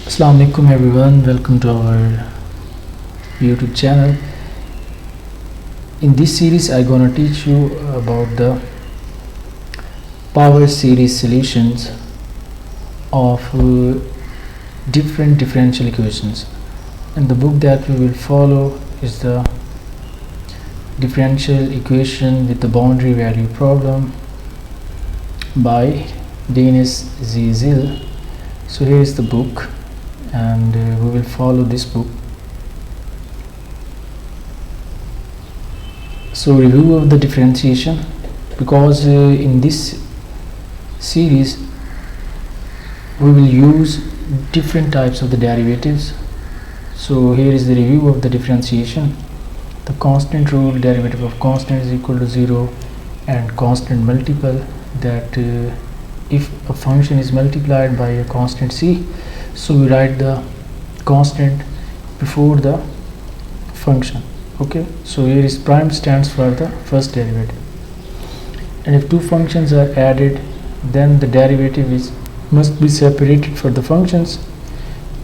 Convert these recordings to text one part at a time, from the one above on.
Assalamu alaikum everyone, welcome to our YouTube channel. In this series I'm gonna teach you about the power series solutions of different differential equations, and the book that we will follow is the differential equation with the boundary value problem by Dennis Z. Zill. So here is the book, and we will follow this book. So review of the differentiation, because in this series we will use different types of the derivatives. So here is the review of the differentiation. The constant rule, derivative of constant is equal to 0, and constant multiple, that if a function is multiplied by a constant c, so we write the constant before the function. Okay, so here is prime stands for the first derivative, and if two functions are added, then the derivative must be separated for the functions,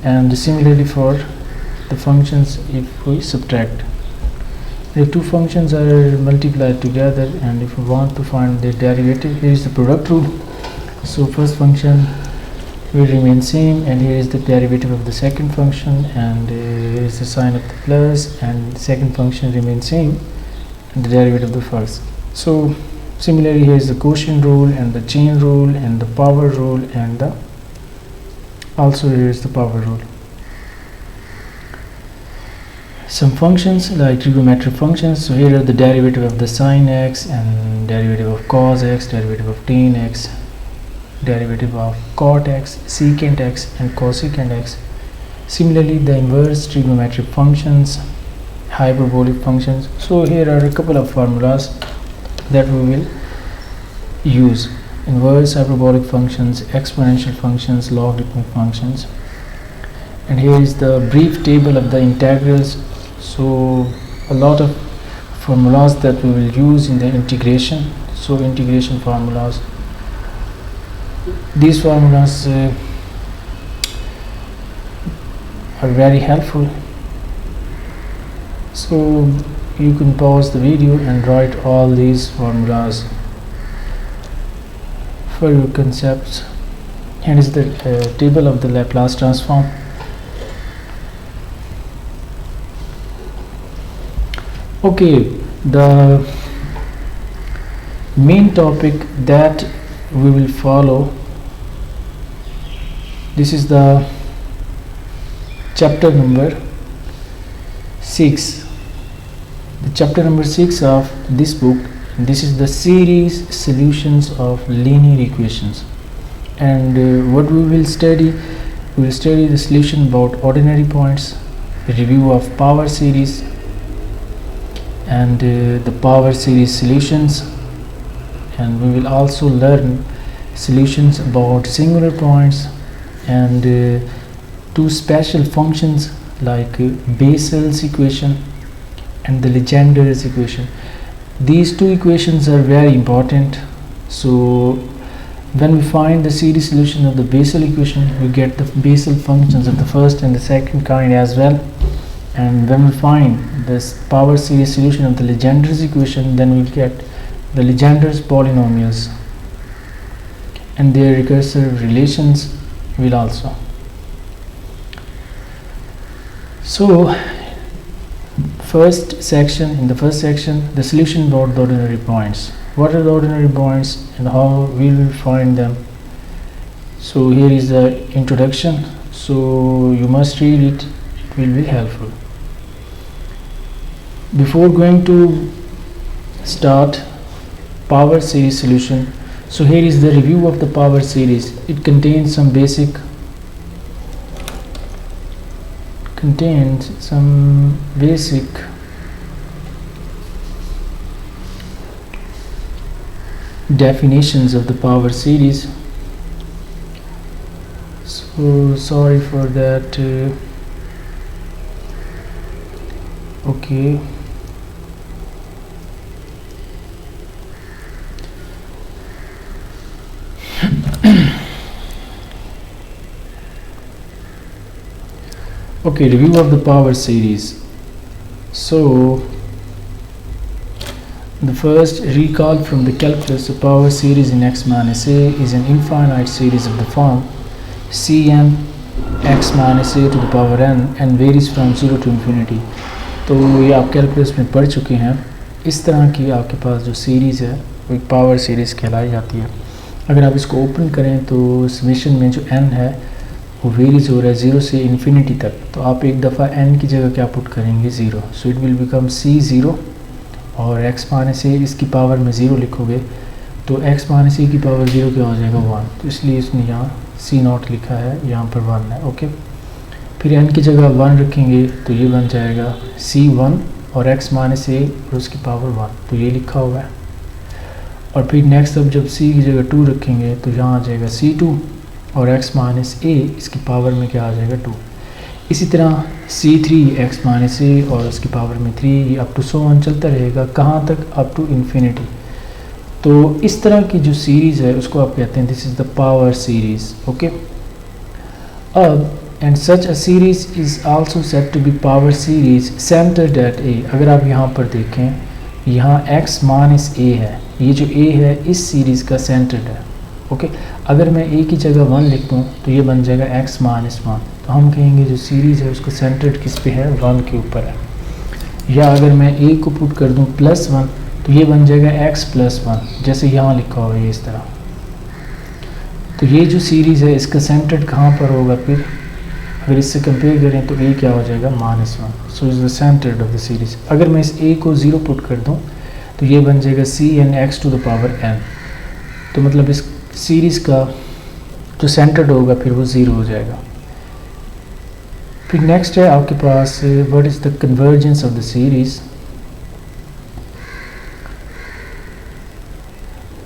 and similarly for the functions if we subtract. If two functions are multiplied together and if we want to find the derivative, here is the product rule. So first function will remain same, and here is the derivative of the second function, and here is the sign of the plus, and second function remains same, and the derivative of the first. So similarly here is the quotient rule and the chain rule and the power rule, and also here is the power rule. Some functions like trigonometric functions, so here are the derivative of the sine x and derivative of cos x, derivative of tan x, derivative of cot x, secant x and cosecant x. Similarly the inverse trigonometric functions, hyperbolic functions. So here are a couple of formulas that we will use: inverse, hyperbolic functions, exponential functions, logarithmic functions. And here is the brief table of the integrals. So a lot of formulas that we will use in the integration. So integration formulas, these formulas are very helpful. So you can pause the video and write all these formulas for your concepts. Here is the table of the Laplace transform. Okay, the main topic that we will follow, this is the chapter number 6, the chapter number 6 of this book. This is the series solutions of linear equations, and what we will study the solution about ordinary points, review of power series, and the power series solutions, and we will also learn solutions about singular points, and two special functions like Bessel's equation and the Legender's equation. These two equations are very important. So when we find the series solution of the Bessel equation, we get the Bessel functions of the first and the second kind as well. And when we find this power series solution of the Legender's equation, then we'll get the Legender's polynomials and their recursive relations will also. So in the first section, the solution about the ordinary points. What are the ordinary points and how we will find them? So here is the introduction, so you must read it, it will be helpful. Before going to start power series solution, so here is the review of the power series. It contains some basic definitions of the power series. So sorry for that. Okay, Okay, review of the power series. So the first, recall from the calculus, the power series in x minus a is an infinite series of the form Cn x minus a to the power n and varies from 0 to infinity. तो ये आप calculus में पढ़ चुके हैं. इस तरह की आपके पास जो सीरीज़ है वो एक पावर सीरीज़ कहलाई जाती है. अगर आप इसको ओपन करें तो समेशन में जो n है वो वेरीज हो रहा है 0 से इन्फिनिटी तक. तो आप एक दफ़ा n की जगह क्या पुट करेंगे 0, so it will become c0 और x माइनस ए इसकी पावर में 0 लिखोगे तो x माइनस ए की पावर 0 क्या हो जाएगा 1. तो इसलिए इसने यहाँ c0 लिखा है, यहाँ पर 1 है. ओके, फिर n की जगह 1 रखेंगे तो ये बन जाएगा c1 और x माइनस ए और उसकी पावर 1, तो ये लिखा हुआ है. और फिर नेक्स्ट अब जब c की जगह 2 रखेंगे तो यहाँ आ जाएगा c2 और x माइनस ए इसकी पावर में क्या आ जाएगा 2. इसी तरह c3 x माइनस ए और उसकी पावर में 3, ये अप टू सो ऑन चलता रहेगा. कहाँ तक? Up to infinity. तो इस तरह की जो सीरीज़ है उसको आप कहते हैं this is the power series. Okay, अब and such a series is also said to be power series centered at a. अगर आप यहाँ पर देखें, यहाँ x माइनस ए है, ये जो a है इस सीरीज़ का सेंटर्ड है. ओके, अगर मैं a की जगह 1 लिख दूँ तो ये बन जाएगा x माइनस 1. तो हम कहेंगे जो सीरीज़ है उसका सेंटर्ड किस पे है? 1 के ऊपर है. या अगर मैं a को पुट कर दूँ +1 तो ये बन जाएगा x प्लस 1, जैसे यहाँ लिखा हुआ है इस तरह. तो ये जो सीरीज़ है इसका सेंटर्ड कहाँ पर होगा? फिर अगर इससे कंपेयर करें तो a क्या हो जाएगा? -1. So is the centred of the series. अगर मैं इस a को 0 पुट कर दूँ तो ये बन जाएगा cn x to the power n. तो मतलब इस सीरीज़ का जो सेंटर्ड होगा फिर वो 0 हो जाएगा. फिर नेक्स्ट है आपके पास what is the convergence of the series.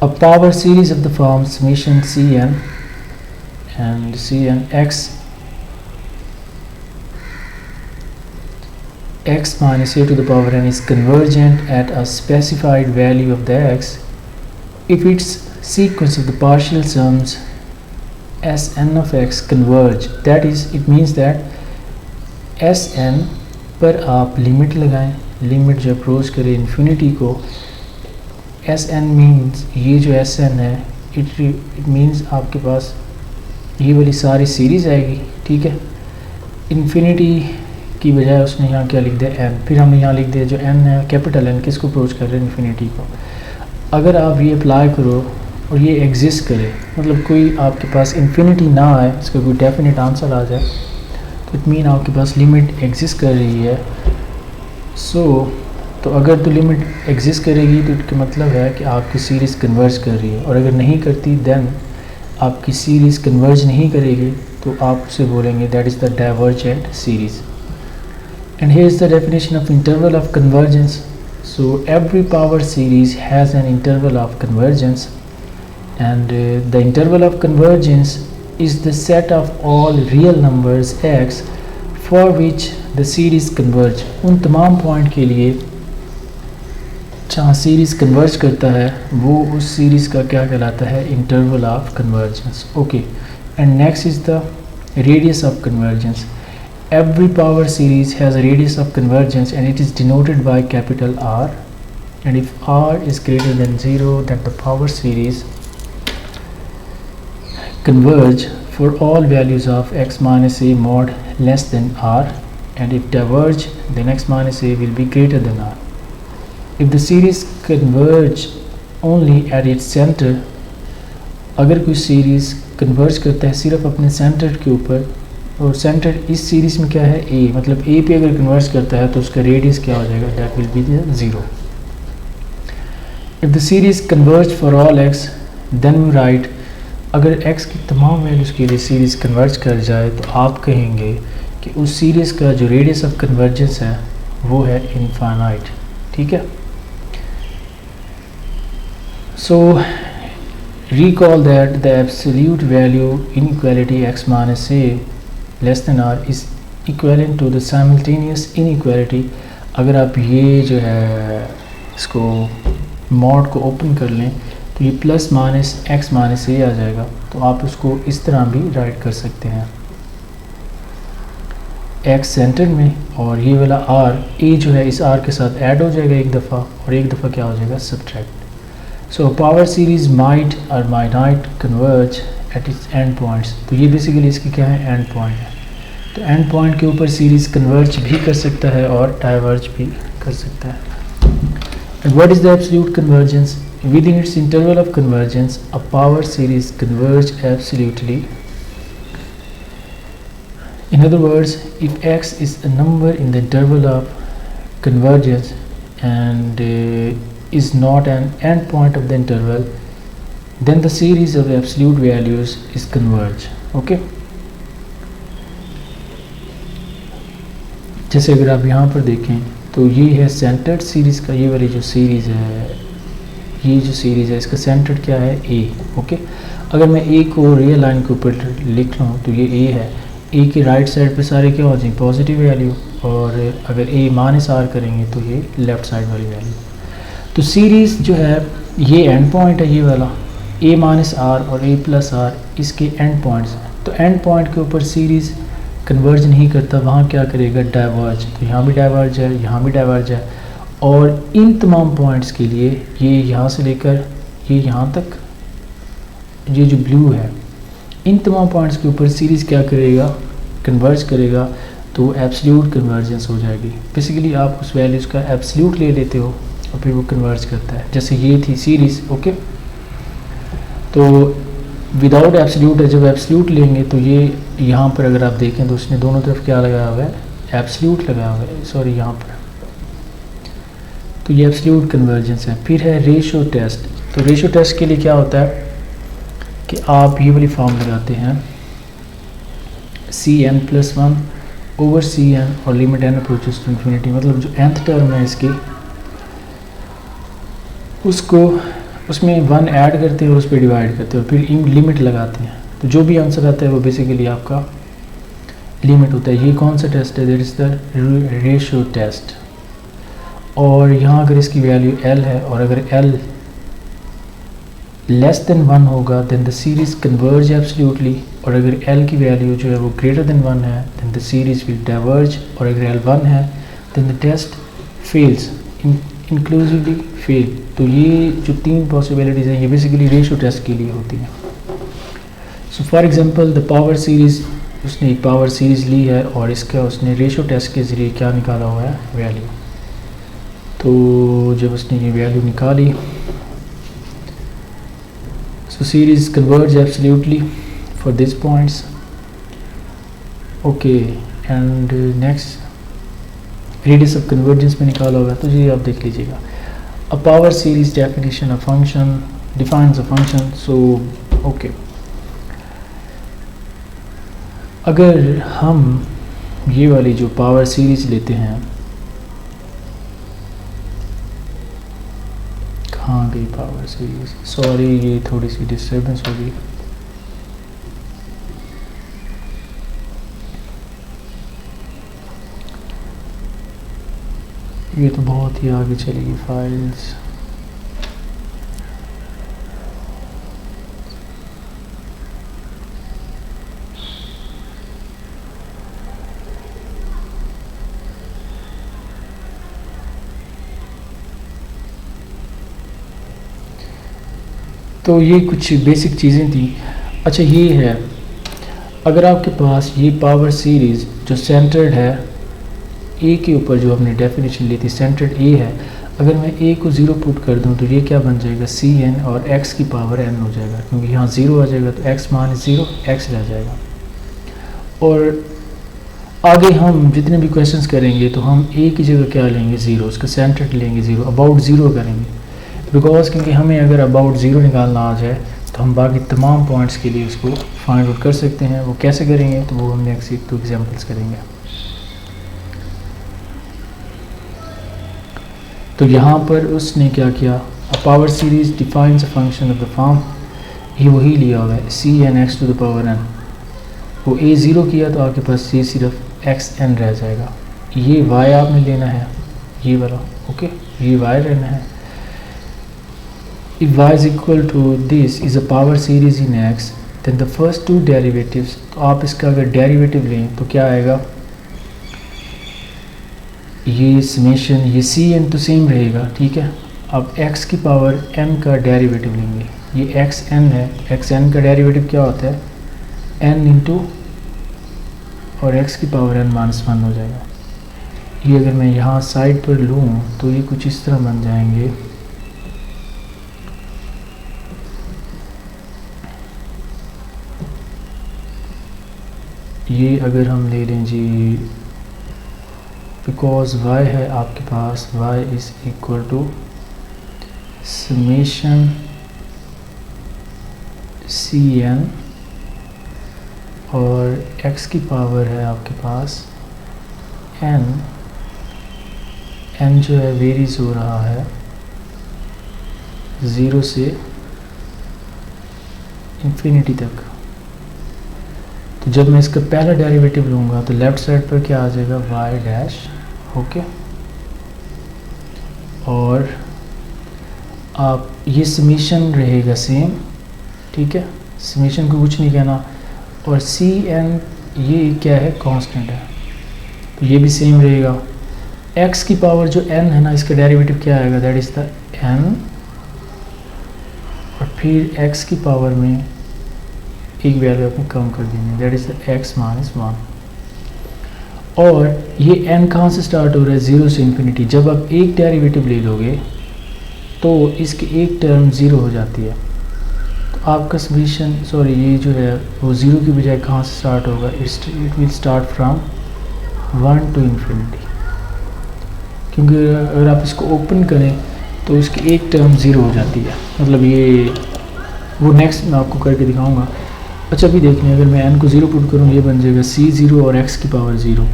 A power series of the form summation cn and cn x minus a to the power n is convergent at a specified value of the x if its sequence of the partial sums Sn of x converge. That is, it means that Sn पर आप limit लगाएं, limit जो approach करे infinity को. Sn means ये जो Sn है it means आपके पास ये वाली सारी सीरीज़ आएगी. ठीक है, इन्फिनिटी की बजाय उसने यहाँ क्या लिख दिया n. फिर हमने यहाँ लिख दिया जो n है कैपिटल n किसको अप्रोच कर रहे हैं? इन्फिनिटी को. अगर आप ये अप्लाई करो और ये एग्जिस्ट करे, मतलब कोई आपके पास इन्फिनिटी ना आए, इसका कोई डेफिनेट आंसर आ जाए, तो इट मीन आपके पास लिमिट एग्जिस्ट कर रही है. तो अगर तो लिमिट एग्जिस्ट करेगी तो इसका मतलब है कि आपकी सीरीज़ कन्वर्ज कर रही है. और अगर नहीं करती देन आपकी सीरीज़ कन्वर्ज नहीं करेगी तो आप उसे बोलेंगे that is the divergent series. And here is the definition of interval of convergence. So every power series has an interval of convergence, and the interval of convergence is the set of all real numbers x for which the series converge. उन तमाम point के लिए जहाँ series converge करता है वो उस series का क्या कहलाता है? Interval of convergence. Okay, and next is the radius of convergence. Every power series has a radius of convergence and it is denoted by capital R, and if R is greater than 0 then the power series converge for all values of x minus a mod less than R, and if diverge then x minus a will be greater than R. If the series converge only at its center, अगर कोई series converge करता है सिर्फ अपने centre के ऊपर, और centre इस सीरीज़ में क्या है? a, मतलब a पे अगर कन्वर्ज करता है तो उसका रेडियस क्या हो जाएगा? That will be 0. If the series converge for all x then we write, अगर x की तमाम वैल्यूज़ के लिए सीरीज़ कन्वर्ज कर जाए तो आप कहेंगे कि उस सीरीज़ का जो रेडियस ऑफ कन्वर्जेंस है वो है इनफाइनाइट. ठीक है, सो recall that the absolute value inequality x minus a less than r is equivalent to the simultaneous inequality. अगर आप ये जो है इसको मॉड को ओपन कर लें तो ये प्लस माइनस एक्स माइनस ए आ जाएगा. तो आप उसको इस तरह भी राइट कर सकते हैं. एक्स सेंटर में और ये वाला आर ए जो है इस आर के साथ ऐड हो जाएगा एक दफ़ा और एक दफ़ा क्या हो जाएगा subtract. So power series might और might not converge at its end points. तो ये बेसिकली इसके क्या है एंड पॉइंट है। तो एंड पॉइंट के ऊपर सीरीज़ कन्वर्ज भी कर सकता है और डाइवर्ज भी कर सकता है। And what is the absolute convergence? Within its interval of convergence, a power series converge absolutely. In other words, if x is a number in the interval of convergence and is not an endpoint of the interval, then the series of absolute values is converge. Okay? जैसे अगर आप यहाँ पर देखें तो ये है centred series का, ये वाली जो सीरीज़ है, ये जो सीरीज़ है इसका सेंटर क्या है ए। ओके, अगर मैं ए को रियल लाइन के ऊपर लिख लूँ तो ये ए है, ए की राइट साइड पे सारे क्या हो जाएंगे पॉजिटिव वैल्यू, और अगर ए माइनस आर करेंगे तो ये लेफ़्ट साइड वाली वैल्यू। तो सीरीज़ जो है ये एंड पॉइंट है, ये वाला ए माइनस आर और ए प्लस आर इसके एंड पॉइंट्स। तो एंड पॉइंट के ऊपर सीरीज़ कन्वर्ज नहीं करता, वहाँ क्या करेगा डाइवर्ज। तो यहाँ भी डाइवर्ज है, यहाँ भी डाइवर्ज है, और इन तमाम पॉइंट्स के लिए ये यहाँ से लेकर ये यहाँ तक ये जो ब्लू है इन तमाम पॉइंट्स के ऊपर सीरीज़ क्या करेगा कन्वर्ज करेगा, तो एब्सोल्यूट कन्वर्जेंस हो जाएगी। बेसिकली आप उस वैल्यूज़ का एब्सोल्यूट ले लेते हो और फिर वो कन्वर्ज करता है। जैसे ये थी सीरीज़, ओके, तो विदाउट एब्सोल्यूट है, जब एब्सोल्यूट लेंगे तो ये यहाँ पर अगर आप देखें तो उसने दोनों तरफ क्या लगाया हुआ है एब्सोल्यूट लगाया हुआ है, सॉरी यहाँ पर, तो ये एब्सोल्यूट कन्वर्जेंस है। फिर है रेशो टेस्ट। तो रेशो टेस्ट के लिए क्या होता है कि आप ये वाली फॉर्म लगाते हैं Cn+1 ओवर Cn और limit n approaches to infinity, मतलब जो nth टर्म है इसकी उसको उसमें 1 ऐड करते हैं और उस पर डिवाइड करते हैं और फिर लिमिट लगाते हैं। तो जो भी आंसर आता है वो बेसिकली आपका लिमिट होता है। ये कौन सा टेस्ट है? That is the ratio test. और यहाँ अगर इसकी वैल्यू l है और अगर l लेस देन 1 होगा then the series converge absolutely, और अगर l की वैल्यू जो है वो ग्रेटर देन 1 है then the series will diverge, और अगर l 1 है then the test fails inclusively fail. तो ये जो 3 पॉसिबिलिटीज़ हैं ये बेसिकली रेशो टेस्ट के लिए होती हैं। So for example the power series, उसने एक पावर सीरीज़ ली है और इसका उसने रेशो टेस्ट के ज़रिए क्या निकाला हुआ है वैल्यू। तो जब उसने ये वैल्यू निकाली, सो series converge absolutely for this points, okay, and next radius of convergence में निकाला हुआ है, तो ये आप देख लीजिएगा। अ power series definition of function defines a function. So okay, अगर हम ये वाली जो पावर सीरीज़ लेते हैं, कहाँ गई पावर सीरीज, सॉरी ये थोड़ी सी डिस्टर्बेंस हो गई। ये तो बहुत ही आगे चलेगी फाइल्स। तो ये कुछ बेसिक चीज़ें थी। अच्छा ये है, अगर आपके पास ये पावर सीरीज़ जो सेंटर्ड है ए के ऊपर, जो हमने डेफिनेशन ली थी सेंटर्ड ए है, अगर मैं ए को 0 पुट कर दूं तो ये क्या बन जाएगा Cn और x की पावर n हो जाएगा, क्योंकि यहाँ 0 आ जाएगा तो x मान 0 x रह जाएगा। और आगे हम जितने भी क्वेश्चंस करेंगे तो हम ए की जगह क्या लेंगे 0, उसका सेंटर्ड लेंगे 0, अबाउट 0 करेंगे, बिकॉज क्योंकि हमें अगर अबाउट 0 निकालना आ जाए तो हम बाकी तमाम पॉइंट्स के लिए उसको फाइंड आउट कर सकते हैं। वो कैसे करेंगे तो वो हम नेक्स्ट 2 एग्जांपल्स करेंगे। तो यहाँ पर उसने क्या किया, a power series defines a function of the form, ये वही लिया हुआ है Cn x to the power n। वो a 0 किया तो आपके पास ये सिर्फ xn रह जाएगा। ये y आपने लेना है, ये वाला, ओके, ये y लेना है। If y is equal to this is a power series in x, then the first 2 derivatives, तो आप इसका अगर डेरिवेटिव लें तो क्या आएगा ये समेशन ये सी एन तो सेम रहेगा, ठीक है। अब x की पावर n का डेरिवेटिव लेंगे, ये एक्स एन है, एक्स एन का डेरिवेटिव क्या होता है n इंटू और x की पावर n माइनस 1 हो जाएगा। ये अगर मैं यहाँ साइड पर लूँ तो ये कुछ इस तरह बन जाएंगे। ये अगर हम ले लें जी, बिकॉज y है आपके पास, y is equal to summation C N और x की पावर है आपके पास n, n जो है वेरीज हो रहा है 0 से इंफिनिटी तक। तो जब मैं इसका पहला डेरिवेटिव लूँगा तो लेफ़्ट साइड पर क्या आ जाएगा y डैश, ओके। और आप ये समीशन रहेगा सेम, ठीक है, समीशन को कुछ नहीं कहना। और सी एन ये क्या है कांस्टेंट है, तो ये भी सेम रहेगा। x की पावर जो n है ना, इसका डेरिवेटिव क्या आएगा, दैट इज़ द n, और फिर x की पावर में एक वैल्यू आपने कम कर देनी है, that is the x minus 1। और ये n कहाँ से स्टार्ट हो रहा है, 0 से इंफिनिटी। जब आप एक डेरिवेटिव ले लोगे तो इसकी एक टर्म 0 हो जाती है, तो आपका समीशन सॉरी ये जो है वो 0 की बजाय कहाँ से स्टार्ट होगा, it will start from 1 to infinity. क्योंकि अगर आप इसको ओपन करें तो इसकी एक टर्म 0 हो जाती है, मतलब ये वो नेक्स्ट मैं आपको करके दिखाऊंगा। अच्छा अभी देख लें, अगर मैं n को 0 पुट करूँ ये बन जाएगा c0 और x की पावर 0,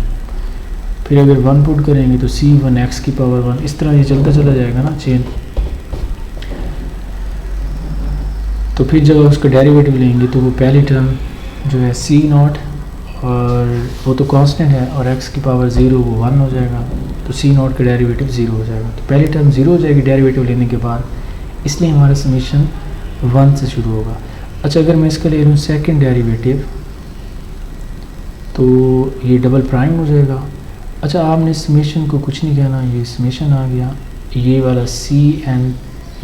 फिर अगर 1 पुट करेंगे तो c1 x की पावर 1, इस तरह ये चलता चला जाएगा ना चेन। तो फिर जब आप उसका डेरिवेटिव लेंगे तो वो पहली टर्म जो है c0 और वो तो कांस्टेंट है, और x की पावर 0 वो 1 हो जाएगा, तो c0 का डेरिवेटिव 0 हो जाएगा। तो पहली टर्म 0 हो जाएगी डेरिवेटिव लेने के बाद, इसलिए हमारा समीशन 1 से शुरू होगा। अच्छा अगर मैं इसका ले लूँ सेकंड डेरिवेटिव तो ये डबल प्राइम हो जाएगा। अच्छा आपने समेशन को कुछ नहीं कहना, ये समेशन आ गया, ये वाला सी एन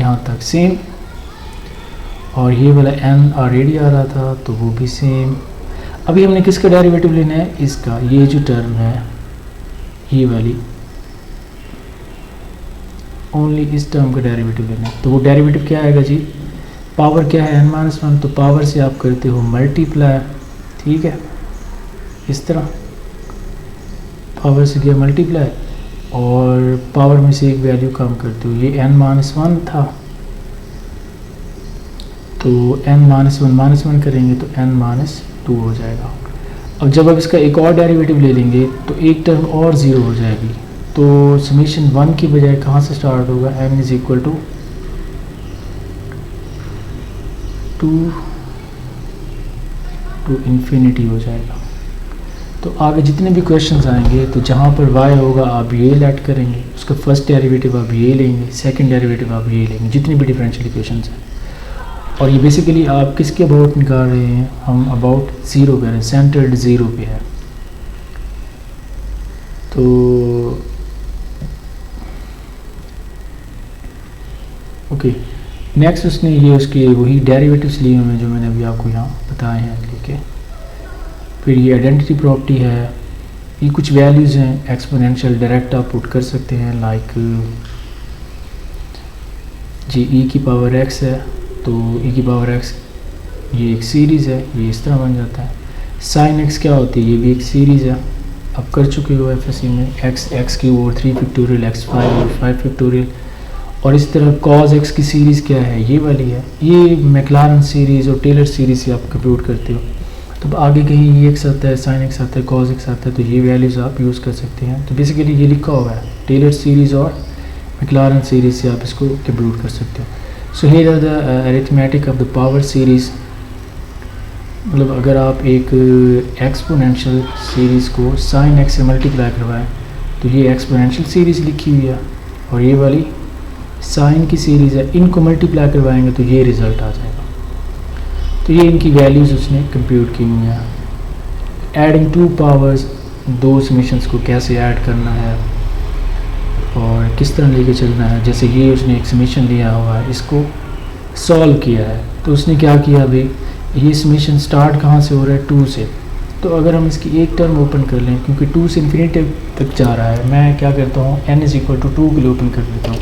यहाँ तक सेम, और ये वाला n ऑलरेडी आ रहा था तो वो भी सेम। अभी हमने किसका डेरिवेटिव लेना है, इसका, ये जो टर्म है ये वाली, ओनली इस टर्म का डेरिवेटिव लेना है। तो वो डेरिवेटिव क्या आएगा जी, पावर क्या है n माइनस 1, तो पावर से आप करते हो मल्टीप्लाई, ठीक है, इस तरह पावर से किया मल्टीप्लाई, और पावर में से एक वैल्यू कम करते हो, ये n माइनस 1 था तो n माइनस 1 करेंगे तो n माइनस 2 हो जाएगा। अब जब आप इसका एक और डेरिवेटिव ले लेंगे तो एक टर्म और 0 हो जाएगी, तो समीशन 1 की बजाय कहाँ से स्टार्ट होगा, n is equal to 2 to infinity हो जाएगा। तो आगे जितने भी क्वेश्चंस आएंगे तो जहाँ पर y होगा आप ये लेट करेंगे, उसका फर्स्ट डेरिवेटिव आप ये लेंगे, सेकंड डेरिवेटिव आप ये लेंगे, जितनी भी डिफरेंशियल इक्वेशंस हैं। और ये बेसिकली आप किसके अबाउट निकाल रहे हैं, हम अबाउट 0 कर रहे हैं, सेंटर्ड 0 पे है। तो ओके नेक्स्ट उसने ये उसके वही डेरिवेटिव्स लिए हुए हैं जो मैंने अभी आपको यहाँ बताए हैं लिखे। फिर ये आइडेंटिटी प्रॉपर्टी है, ये कुछ वैल्यूज़ हैं एक्सपोनेंशियल, डायरेक्ट आप पुट कर सकते हैं, लाइक जी e की पावर x है तो e की पावर x ये एक सीरीज़ है, ये इस तरह बन जाता है। साइन x क्या होती है, ये भी एक सीरीज़ है, आप कर चुके हो एफएससी में, x क्यूब और 3 फैक्टोरियल x 5 और 5 फैक्टोरियल। और इस तरह cos x की सीरीज़ क्या है, ये वाली है, ये मैक्लारन सीरीज़ और टेलर सीरीज़ से आप कंप्यूट करते हो। तो आगे कहीं ये x आता है, साइन x आता है, cos x आता है, तो ये वैल्यूज़ आप यूज़ कर सकते हैं। तो बेसिकली ये लिखा हुआ है, टेलर सीरीज़ और मैक्लारन सीरीज़ से आप इसको कंप्यूट कर सकते हो। So here are the arithmetic of the power series, मतलब अगर आप एक एक्सपोनेंशियल सीरीज़ को साइन x से मल्टीप्लाई करवाएं तो ये एक्सपोनेंशियल सीरीज़ लिखी हुई है, और ये वाली साइन की सीरीज़ है, इनको मल्टीप्लाई करवाएंगे तो ये रिज़ल्ट आ जाएगा। तो ये इनकी वैल्यूज़ उसने कंप्यूट की हुई हैं। एडिंग टू पावर्स, दो समीशंस को कैसे ऐड करना है, और किस तरह लेके चलना है। जैसे ये उसने एक समीशन लिया हुआ है, इसको सॉल्व किया है, तो उसने क्या किया भाई, ये समीशन स्टार्ट कहाँ से हो रहा है, 2 से। तो अगर हम इसकी एक टर्म ओपन कर लें, क्योंकि 2 से इन्फिनिटी तक जा रहा है, मैं क्या करता हूँ n = 2 के लिए ओपन कर लेता हूँ।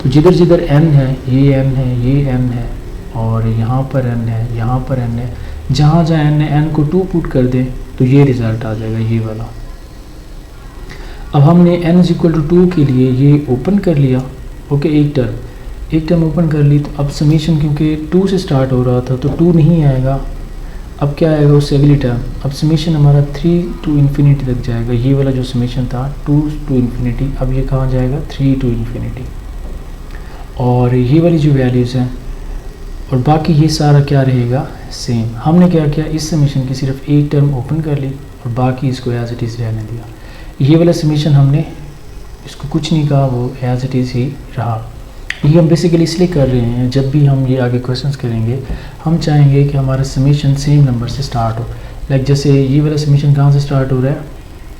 तो जिधर जिधर n है, ये n है, ये n है, और यहाँ पर n है, यहाँ पर n है, जहाँ जहाँ n है, n को 2 पुट कर दें तो ये रिज़ल्ट आ जाएगा, ये वाला। अब हमने n = 2 के लिए ये ओपन कर लिया, ओके, एक टर्म ओपन कर ली। तो अब समीशन क्योंकि 2 से स्टार्ट हो रहा था तो 2 नहीं आएगा, अब क्या आएगा उससे अगली टर्म। अब समीशन हमारा 3 to इन्फिनिटी तक जाएगा, ये वाला जो समीशन था 2 to इन्फिनिटी, अब ये कहाँ जाएगा, 3 to इन्फिनिटी। और ये वाली जो वैल्यूज़ हैं और बाकी ये सारा क्या रहेगा, सेम। हमने क्या किया, इस समीशन की सिर्फ एक टर्म ओपन कर ली और बाकी इसको एज इट इज़ रहने दिया। ये वाला समीशन हमने इसको कुछ नहीं कहा, वो एज इट इज़ ही रहा। ये हम बेसिकली इसलिए कर रहे हैं, जब भी हम ये आगे क्वेश्चंस करेंगे हम चाहेंगे कि हमारा समीशन सेम नंबर से स्टार्ट हो। लाइक जैसे ये वाला समीशन कहाँ से स्टार्ट हो रहा है,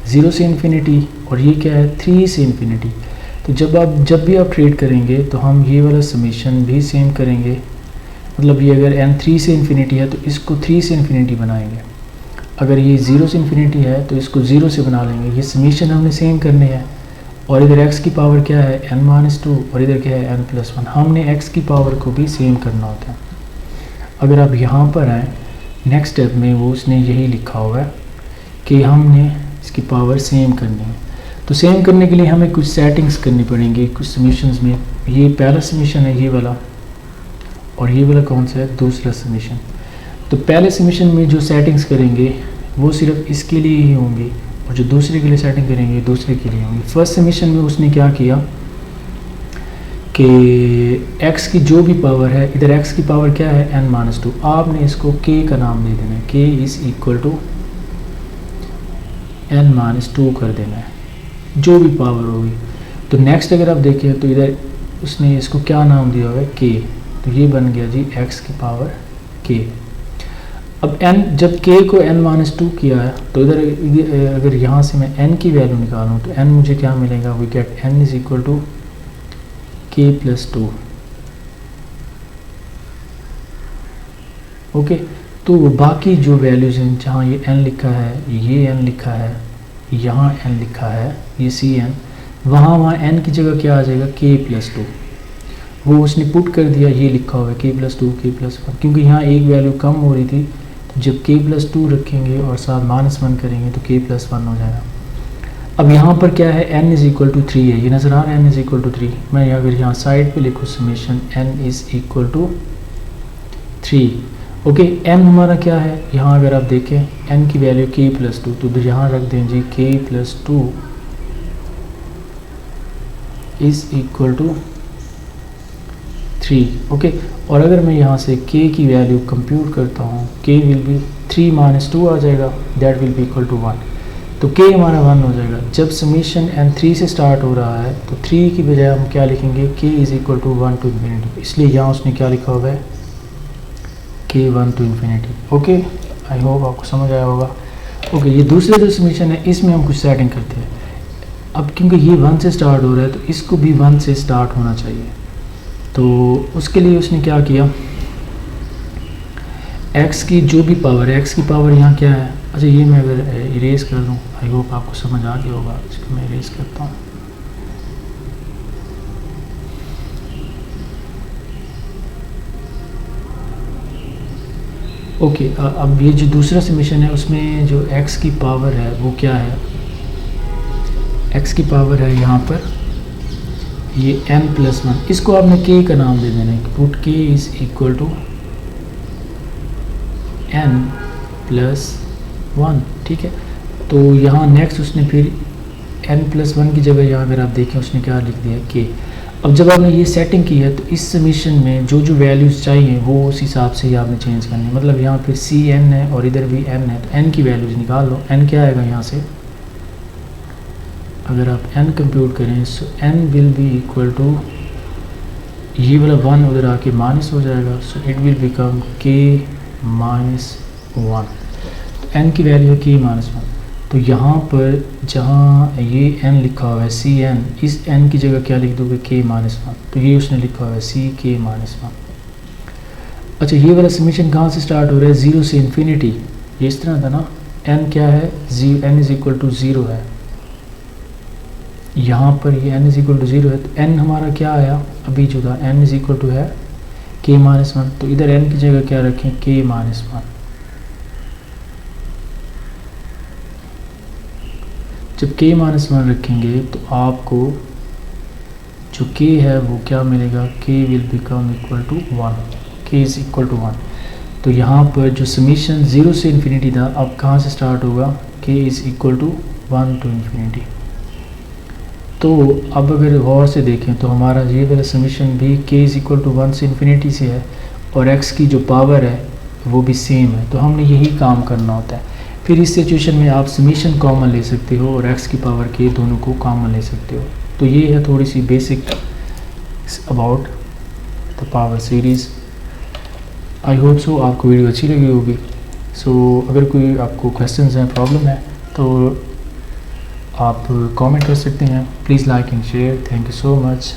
0 से इन्फिनिटी, और ये क्या है, 3 से इन्फिनिटी। तो जब भी आप ट्रेड करेंगे तो हम ये वाला समीशन भी सेम करेंगे। मतलब ये अगर n 3 से इन्फिनिटी है तो इसको 3 से इन्फिनिटी बनाएंगे, अगर ये 0 से इन्फिनिटी है तो इसको 0 से बना लेंगे। ये समीशन हमने सेम करने हैं। और इधर x की पावर क्या है, n-2, और इधर क्या है, n+1। हमने x की पावर को भी सेम करना होता है। अगर आप यहाँ पर आएँ नेक्स्ट स्टेप में, वो उसने यही लिखा हुआ है कि हमने इसकी पावर सेम करनी है। तो सेम करने के लिए हमें कुछ सेटिंग्स करनी पड़ेंगी कुछ समीशंस में। ये पहला समीशन है ये वाला, और ये वाला कौन सा है, दूसरा समीशन। तो पहले समीशन में जो सेटिंग्स करेंगे वो सिर्फ इसके लिए ही होंगी, और जो दूसरे के लिए सेटिंग करेंगे दूसरे के लिए होंगी। फर्स्ट समीशन में उसने क्या किया कि x की जो भी पावर है, इधर x की पावर क्या है, n-2, आपने इसको k का नाम दे देना है, k = n-2 कर देना है, जो भी पावर होगी। तो नेक्स्ट अगर आप देखें तो इधर उसने इसको क्या नाम दिया हुआ है, k, तो ये बन गया जी x की पावर k। अब n, जब k को n-2 किया है तो इधर अगर यहाँ से मैं n की वैल्यू निकालूँ तो n मुझे क्या मिलेगा, we get n = k+2। Okay, तो बाकी जो वैल्यूज़ हैं, जहाँ ये n लिखा है, ये n लिखा है, यहाँ n लिखा है, ये Cn, वहाँ n की जगह क्या आ जाएगा, k+2। वो उसने पुट कर दिया, ये लिखा हुआ है k+2 k+1, क्योंकि यहाँ एक वैल्यू कम हो रही थी। तो जब k+2 रखेंगे और साथ -1 करेंगे तो k+1 हो जाएगा। अब यहाँ पर क्या है, n = 3 है, ये नज़र आ रहा है, n = 3। मैं अगर यहाँ साइड पे लिखूँ समीशन n = 3, ओके, n हमारा क्या है, यहाँ अगर आप देखें n की वैल्यू k+2, तो यहाँ रख दें जी k+2 = 3, ओके। और अगर मैं यहाँ से k की वैल्यू कंप्यूट करता हूँ, k विल बी 3 - 2 आ जाएगा, दैट विल बी = 1। तो k हमारा 1 हो जाएगा। जब समीशन n 3 से स्टार्ट हो रहा है तो 3 की बजाय हम क्या लिखेंगे, k = 1 to इन्फिनिटी, इसलिए यहाँ उसने क्या लिखा हुआ है, k 1 to infinity. Okay, I hope आपको समझ आया होगा। ओके, ये दूसरा जो समीशन है इसमें हम कुछ सेटिंग करते हैं। अब क्योंकि ये 1 से स्टार्ट हो रहा है तो इसको भी 1 से स्टार्ट होना चाहिए। तो उसके लिए उसने क्या किया, x की जो भी पावर है, x की पावर यहाँ क्या है, अच्छा ये मैं अगर इरेज कर दूँ, आई होप आपको समझ आ गया होगा। इसको मैं इरेज करता हूँ। ओके, अब ये जो दूसरा समीशन है उसमें जो x की पावर है वो क्या है, x की पावर है यहाँ पर ये n+1, इसको आपने k का नाम दे देना है, पुट k = n+1, ठीक है। तो यहाँ नेक्स्ट उसने फिर n+1 की जगह यहाँ अगर आप देखें उसने क्या लिख दिया, k। अब जब आपने ये सेटिंग की है तो इस समीशन में जो जो वैल्यूज़ चाहिए वो उस हिसाब से ही आपने चेंज करनी है। मतलब यहाँ फिर Cn है और इधर भी n है, तो n की वैल्यूज़ निकाल लो। n क्या आएगा यहाँ से, अगर आप n कंप्यूट करें सो n विल बी = ये वाला 1 उधर आके माइनस हो जाएगा, so it will become k - 1। तो n की वैल्यू है k - 1। तो यहाँ पर जहाँ ये n लिखा हुआ है Cn, इस n की जगह क्या लिख दोगे k-1, तो ये उसने लिखा हुआ है Ck-1। अच्छा, ये वाला समीशन कहाँ से स्टार्ट हो रहा है, 0 से इन्फिनिटी, ये इस तरह था ना, n क्या है, n इज इक्वल टू 0 है, यहाँ पर ये n इज इक्वल टू 0 है, तो n हमारा क्या आया अभी जो था, n इज इक्वल टू है k-1, तो इधर n की जगह क्या रखें k-1। जब k-1 रखेंगे तो आपको जो k है वो क्या मिलेगा, k will become equal to 1, k is equal to 1। तो यहाँ पर जो समीशन 0 से इन्फिनिटी था, अब कहाँ से स्टार्ट होगा, k is equal to 1 to infinity. तो अब अगर गौर से देखें तो हमारा ये वाला समीशन भी k इज इक्वल टू 1 से इन्फिनिटी से है, और x की जो पावर है वो भी सेम है, तो हमने यही काम करना होता है। फिर इस सिचुएशन में आप समीशन कॉमन ले सकते हो और x की पावर k दोनों को कॉमन ले सकते हो। तो ये है थोड़ी सी basic about the power series. I hope so आपको वीडियो अच्छी लगी होगी। सो अगर कोई आपको क्वेश्चंस हैं, प्रॉब्लम है, तो आप कमेंट कर सकते हैं। Please like and share. Thank you so much.